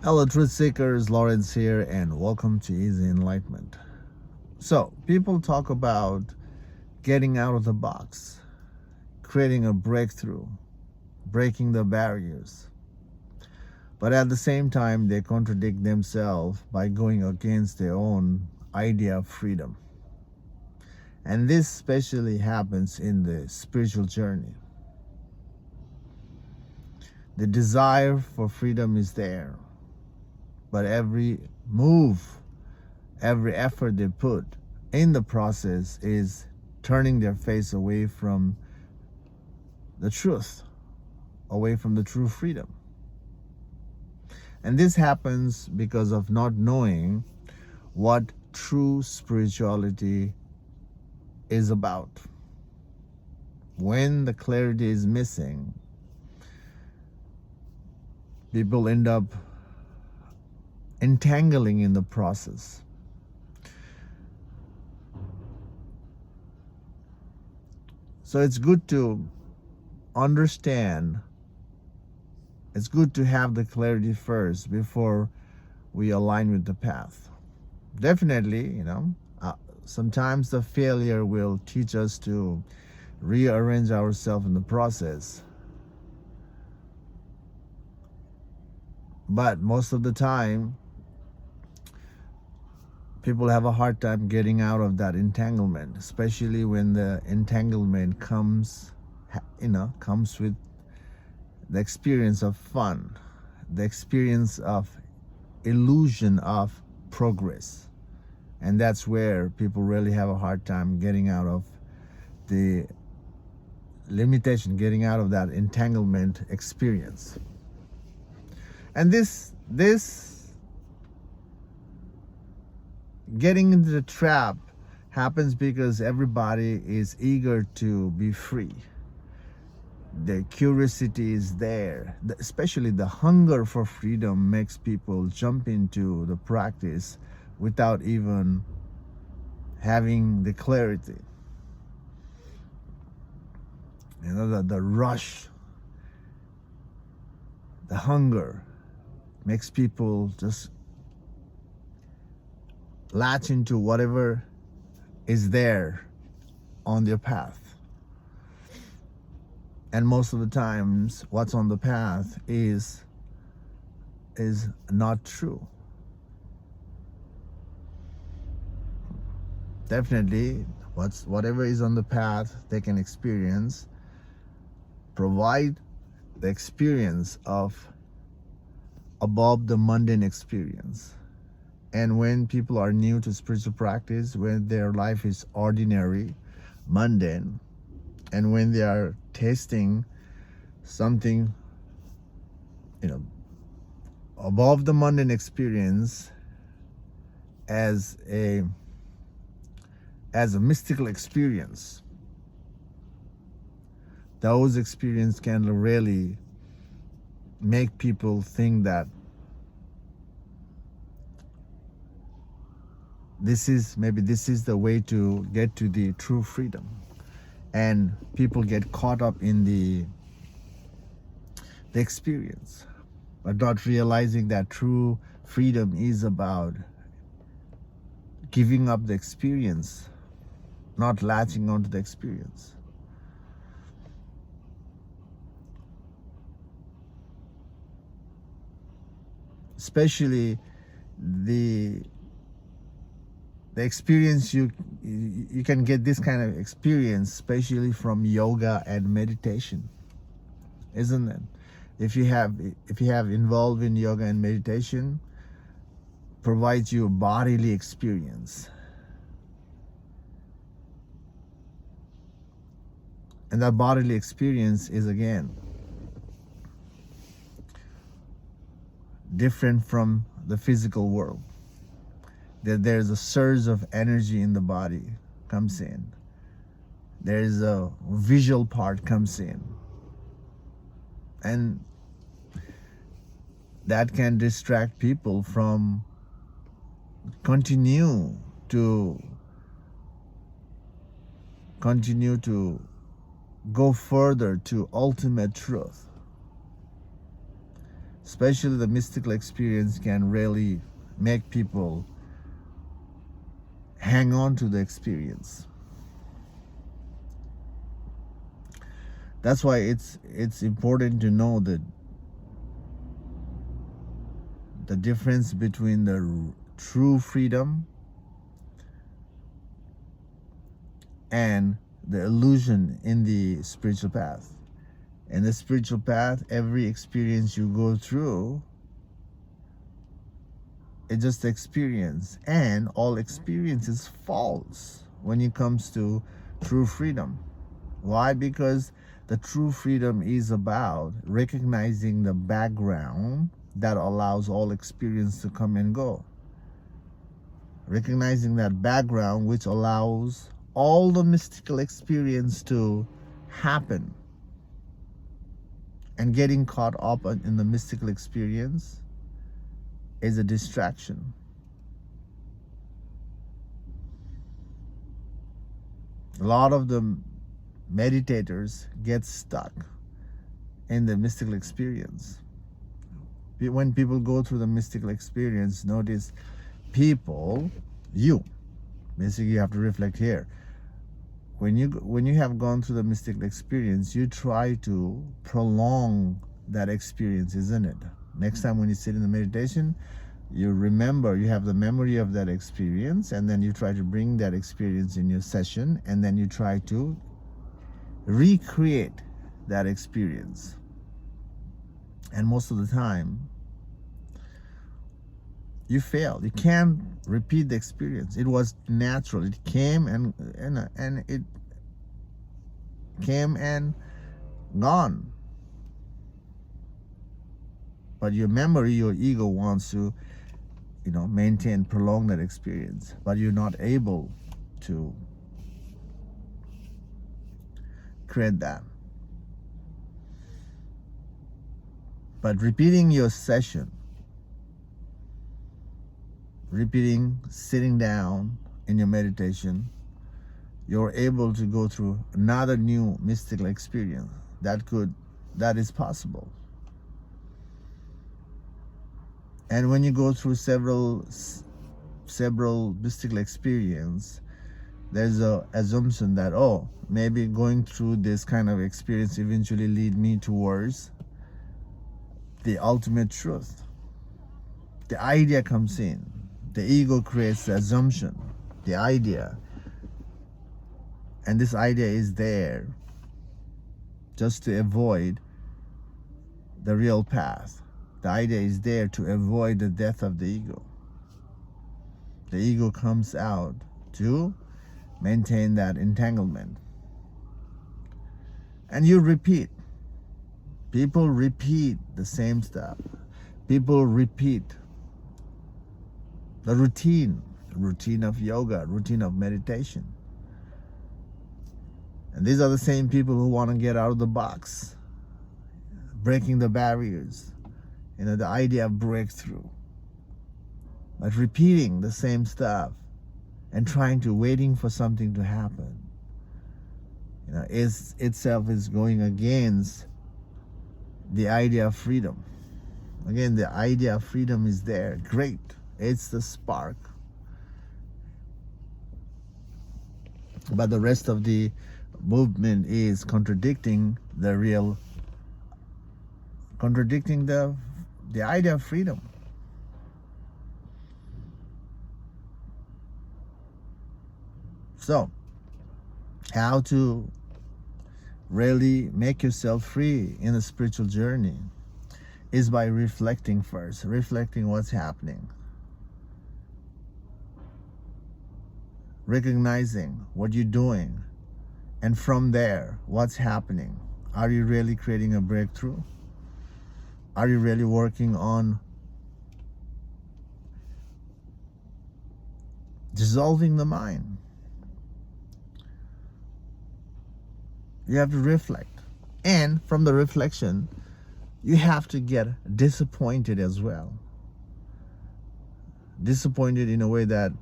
Hello, truth seekers. Lawrence here, and welcome to Easy Enlightenment. So, people talk about getting out of the box, creating a breakthrough, breaking the barriers. But at the same time, they contradict themselves by going against their own idea of freedom. And this especially happens in the spiritual journey. The desire for freedom is there, but every move, every effort they put in the process is turning their face away from the truth, away from the true freedom. And this happens because of not knowing what true spirituality is about. When the clarity is missing, people end up entangling in the process. So it's good to understand, it's good to have the clarity first before we align with the path. Definitely, sometimes the failure will teach us to rearrange ourselves in the process. But most of the time, people have a hard time getting out of that entanglement, especially when the entanglement comes with the experience of fun, the experience of illusion of progress. And that's where people really have a hard time getting out of the limitation, getting out of that entanglement experience. And this getting into the trap happens because everybody is eager to be free. The curiosity is there, especially the hunger for freedom makes people jump into the practice without even having the clarity. The rush, the hunger makes people just latch into whatever is there on their path. And most of the times what's on the path is not true. Definitely whatever is on the path they can experience, provide the experience of above the mundane experience. And when people are new to spiritual practice, when their life is ordinary, mundane, and when they are tasting something, above the mundane experience as a mystical experience, those experiences can really make people think that this is the way to get to the true freedom. And people get caught up in the experience, but not realizing that true freedom is about giving up the experience, not latching onto the experience. Especially the experience you can get this kind of experience especially from yoga and meditation, isn't it? If you have involved in yoga and meditation, provides you a bodily experience, and that bodily experience is again different from the physical world. That there's a surge of energy in the body comes in, there's a visual part comes in, and that can distract people from continue to go further to ultimate truth. especially the mystical experience, can really make people hang on to the experience. That's why it's important to know that the difference between the true freedom and the illusion in the spiritual path. In the spiritual path, every experience you go through, it's just experience, and all experience is false when it comes to true freedom. Why? Because the true freedom is about recognizing the background that allows all experience to come and go. Recognizing that background which allows all the mystical experience to happen. And getting caught up in the mystical experience is a distraction. A lot of the meditators get stuck in the mystical experience. When people go through the mystical experience, notice people, basically you have to reflect here. When you have gone through the mystical experience, you try to prolong that experience, isn't it? Next time when you sit in the meditation, you remember, you have the memory of that experience, and then you try to bring that experience in your session, and then you try to recreate that experience. And most of the time, you fail. You can't repeat the experience. It was natural. It came and it came and gone. But your memory, your ego wants to, maintain, prolong that experience. But you're not able to create that. But repeating your session, sitting down in your meditation, you're able to go through another new mystical experience that is possible. And when you go through several mystical experience, there's a assumption that, maybe going through this kind of experience eventually lead me towards the ultimate truth. The idea comes in. The ego creates the assumption, the idea. And this idea is there just to avoid the real path. The idea is there to avoid the death of the ego. The ego comes out to maintain that entanglement. And you repeat. People repeat the same stuff. People repeat the routine of yoga, routine of meditation. And these are the same people who want to get out of the box, breaking the barriers, the idea of breakthrough. But repeating the same stuff and waiting for something to happen, itself is going against the idea of freedom. Again, the idea of freedom is there. Great. It's the spark. But the rest of the movement is contradicting the idea of freedom. So, how to really make yourself free in the spiritual journey is by reflecting first, reflecting what's happening. Recognizing what you're doing, and from there, what's happening. Are you really creating a breakthrough? Are you really working on dissolving the mind? You have to reflect. And from the reflection, you have to get disappointed as well. Disappointed in a way that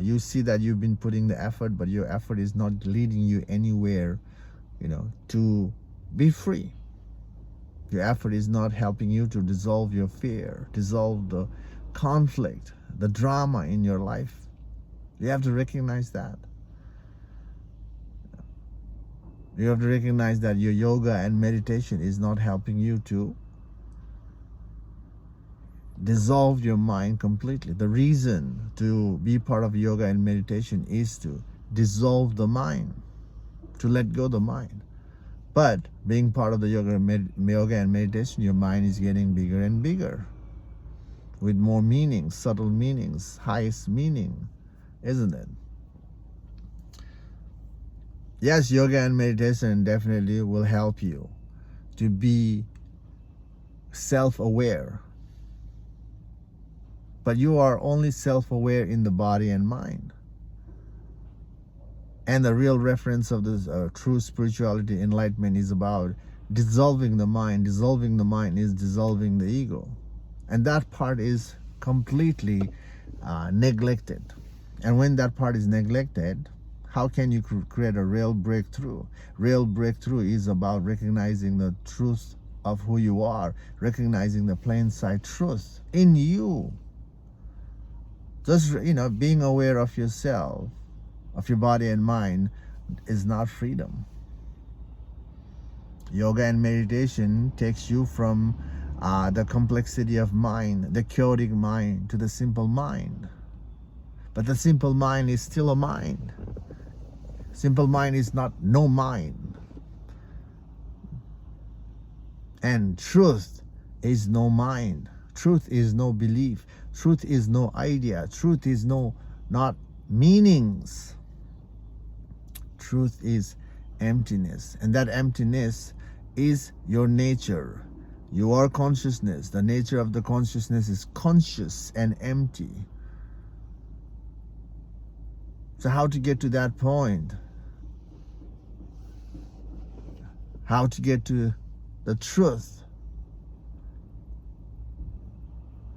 you see that you've been putting the effort, but your effort is not leading you anywhere, to be free. Your effort is not helping you to dissolve your fear, dissolve the conflict, the drama in your life. You have to recognize that. You have to recognize that your yoga and meditation is not helping you to dissolve your mind completely. The reason to be part of yoga and meditation is to dissolve the mind, to let go the mind. But being part of the yoga and meditation, your mind is getting bigger and bigger with more meanings, subtle meanings, highest meaning, isn't it? Yes, yoga and meditation definitely will help you to be self-aware. But you are only self-aware in the body and mind. And the real reference of this true spirituality, enlightenment, is about dissolving the mind. Dissolving the mind is dissolving the ego. And that part is completely neglected. And when that part is neglected, how can you create a real breakthrough? Real breakthrough is about recognizing the truth of who you are, recognizing the plain sight truth in you. Just, being aware of yourself, of your body and mind, is not freedom. Yoga and meditation takes you from the complexity of mind, the chaotic mind, to the simple mind. But the simple mind is still a mind. Simple mind is not no mind. And truth is no mind. Truth is no belief. Truth is no idea. Truth is not meanings. Truth is emptiness. And that emptiness is your nature. Your consciousness. The nature of the consciousness is conscious and empty. So how to get to that point? How to get to the truth?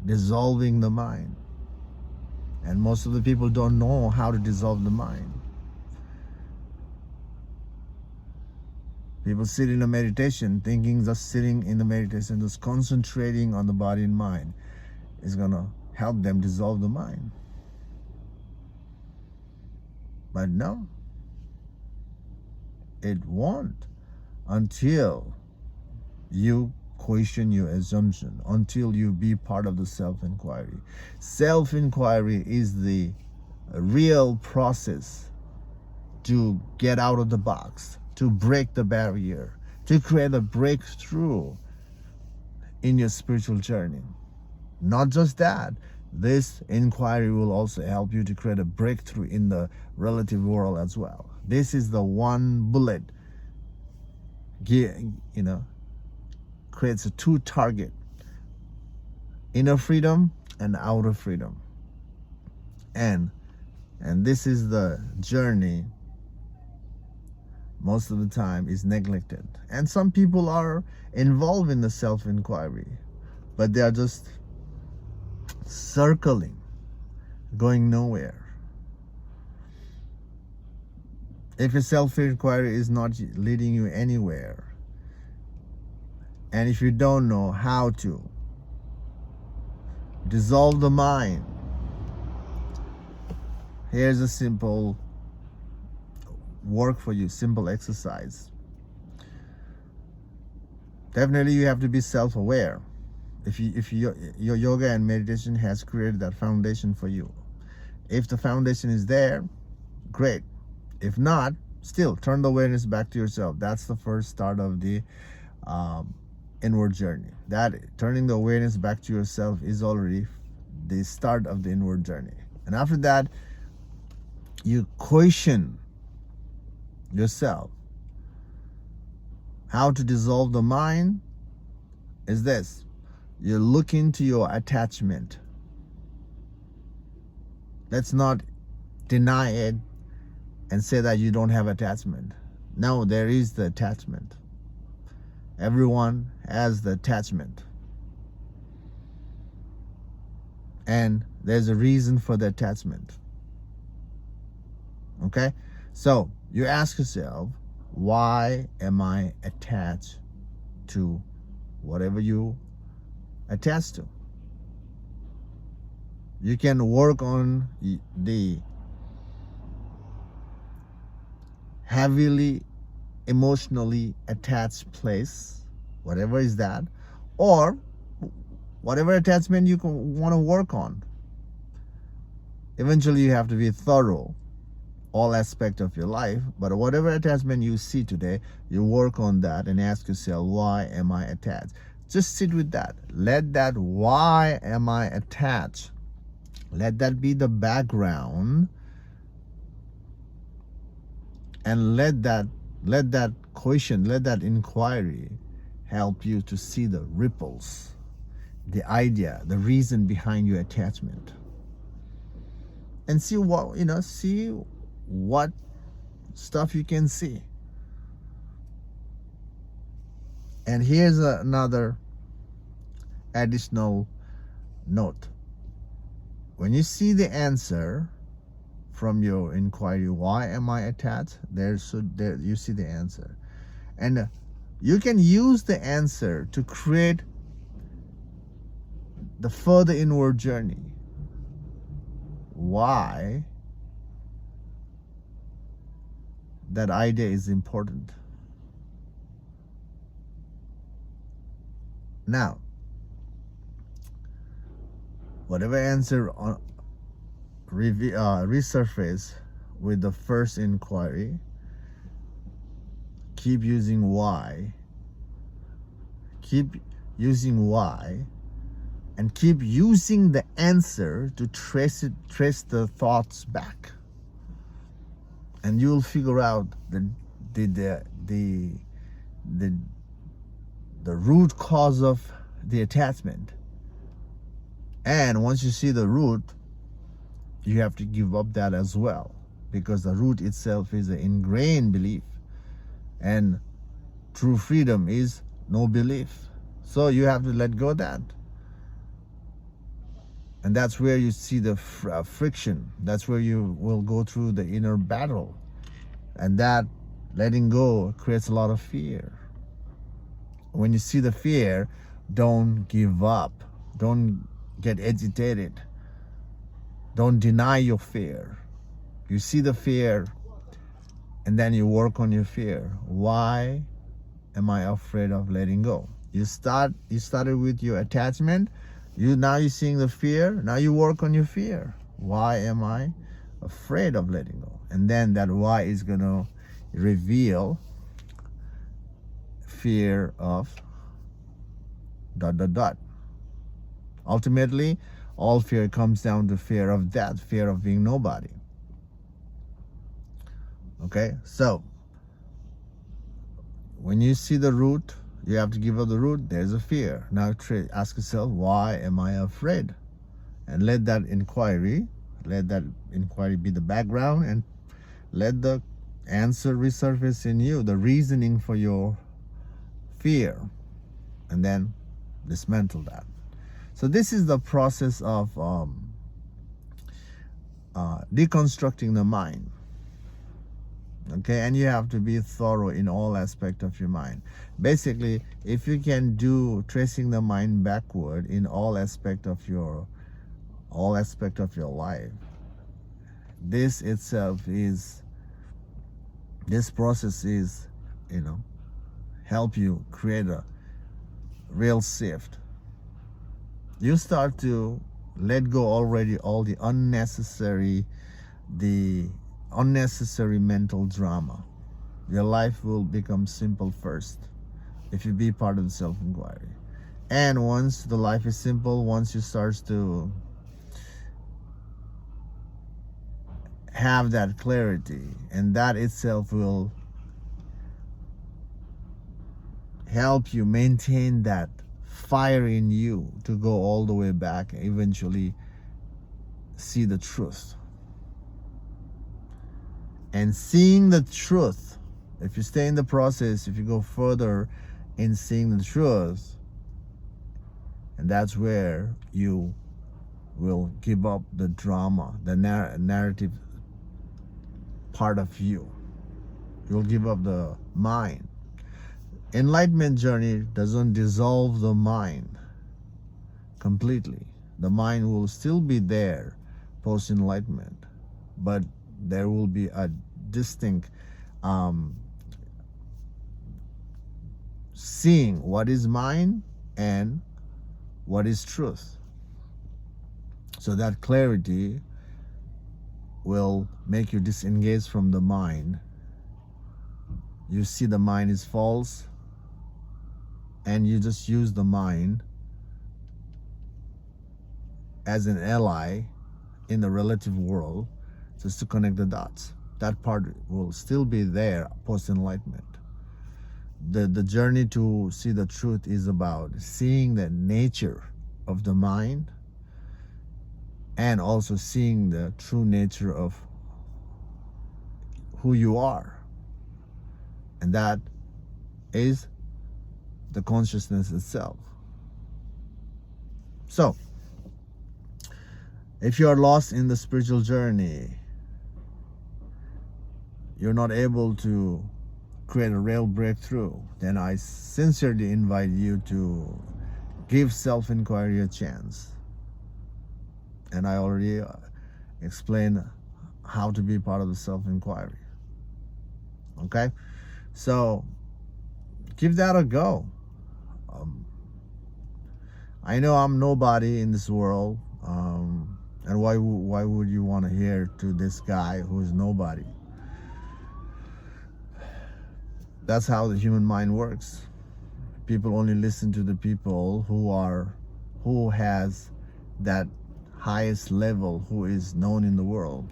Dissolving the mind. And most of the people don't know how to dissolve the mind. People sit in a meditation thinking just sitting in the meditation, just concentrating on the body and mind is going to help them dissolve the mind. But no, it won't until you question your assumption, until you be part of the self-inquiry. Self-inquiry is the real process to get out of the box, to break the barrier, to create a breakthrough in your spiritual journey. Not just that, this inquiry will also help you to create a breakthrough in the relative world as well. This is the one bullet, creates a two target: inner freedom and outer freedom. And this is the journey most of the time is neglected. And some people are involved in the self-inquiry, but they are just circling, going nowhere. If your self-inquiry is not leading you anywhere, and if you don't know how to dissolve the mind, here's a simple work for you, simple exercise. Definitely you have to be self-aware. If your yoga and meditation has created that foundation for you. If the foundation is there, great. If not, still turn the awareness back to yourself. That's the first start of the inward journey. That turning the awareness back to yourself is already the start of the inward journey. And after that, you question yourself. How to dissolve the mind is this: you look into your attachment. Let's not deny it and say that you don't have attachment. No, there is the attachment. Everyone has the attachment. And there's a reason for the attachment. Okay? So you ask yourself, why am I attached to whatever you attach to. You can work on the heavily emotionally attached place, whatever is that, or whatever attachment you want to work on. Eventually you have to be thorough all aspect of your life, but whatever attachment you see today, you work on that and ask yourself, why am I attached? Just sit with that. Let that why am I attached, let that be the background, and let that question, let that inquiry help you to see the ripples, the idea, the reason behind your attachment, and see what stuff you can see. And here's another additional note. When you see the answer from your inquiry, why am I attached? There you see the answer, and you can use the answer to create the further inward journey. Why that idea is important. Now, whatever answer resurface with the first inquiry, keep using why, and keep using the answer to trace the thoughts back, and you'll figure out the root cause of the attachment. And once you see the root, you have to give up that as well, because the root itself is an ingrained belief, and true freedom is no belief. So you have to let go of that. And that's where you see the friction. That's where you will go through the inner battle. And that letting go creates a lot of fear. When you see the fear, don't give up. Don't get agitated. Don't deny your fear. You see the fear, and then you work on your fear. Why am I afraid of letting go? You started with your attachment. Now you're seeing the fear. Now you work on your fear. Why am I afraid of letting go? And then that why is going to reveal fear of ... Ultimately, all fear comes down to fear of death, fear of being nobody. Okay, so when you see the root, you have to give up the root. There's a fear. Now ask yourself, why am I afraid? And let that inquiry be the background, and let the answer resurface in you, the reasoning for your fear, and then dismantle that. So this is the process of deconstructing the mind. Okay, and you have to be thorough in all aspects of your mind. Basically, if you can do tracing the mind backward in all aspect of your life, this process is, help you create a real shift. You start to let go already all the unnecessary mental drama. Your life will become simple first if you be part of the self-inquiry. And once the life is simple, once you start to have that clarity, and that itself will help you maintain that fire in you to go all the way back and eventually see the truth. And seeing the truth, if you stay in the process, if you go further in seeing the truth, and that's where you will give up the drama, the narrative part of you. You'll give up the mind. enlightenment journey doesn't dissolve the mind completely. The mind will still be there post enlightenment, but there will be a distinct seeing what is mind and what is truth. So that clarity will make you disengage from the mind. You see the mind is false, and you just use the mind as an ally in the relative world just to connect the dots. That part will still be there post enlightenment. The journey to see the truth is about seeing the nature of the mind and also seeing the true nature of who you are. And that is the consciousness itself. So, if you are lost in the spiritual journey, you're not able to create a real breakthrough, then I sincerely invite you to give self-inquiry a chance. And I already explained how to be part of the self-inquiry. Okay? So, give that a go. I know I'm nobody in this world, and why would you want to hear to this guy who is nobody? That's how the human mind works. People only listen to the people who has that highest level, who is known in the world.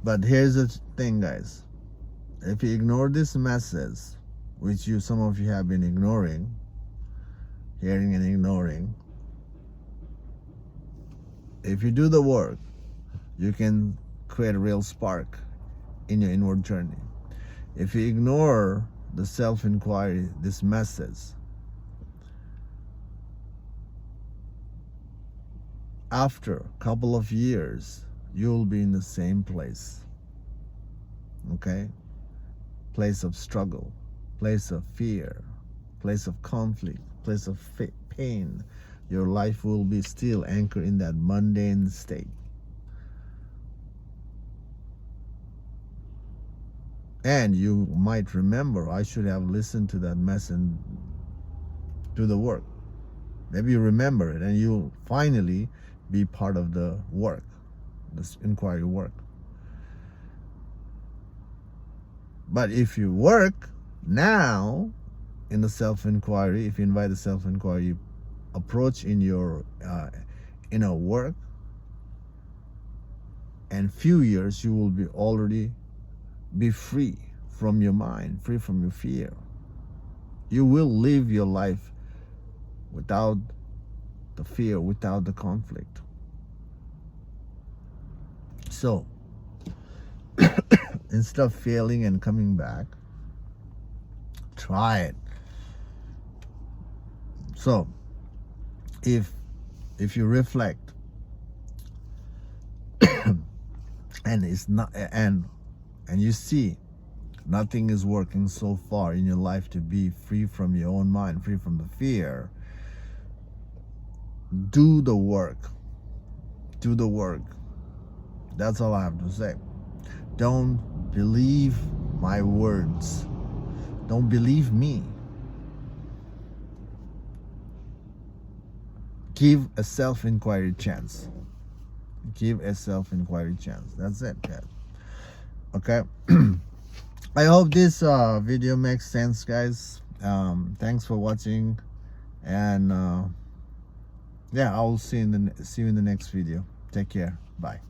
But here's the thing, guys. If you ignore this message, which some of you have been ignoring, hearing and ignoring, if you do the work, you can create a real spark in your inward journey. If you ignore the self-inquiry, this message, after a couple of years, you'll be in the same place. Okay? Place of struggle, place of fear, place of conflict, place of pain. Your life will be still anchored in that mundane state. And you might remember, I should have listened to that message and do the work. Maybe you remember it and you'll finally be part of the work, this inquiry work. But if you work now in the self-inquiry, if you invite the self-inquiry approach in your inner work, and few years you will be already be free from your mind, free from your fear. You will live your life without the fear, without the conflict. So, instead of failing and coming back, try it. So, if you reflect and it's not and you see nothing is working so far in your life to be free from your own mind, free from the fear, do the work. Do the work. That's all I have to say. Don't believe my words. Don't believe me. Give a self-inquiry chance. Give a self-inquiry chance. That's it, guys. Okay. I hope this video makes sense, guys. Thanks for watching, and yeah, I'll see you in the next video. Take care. Bye.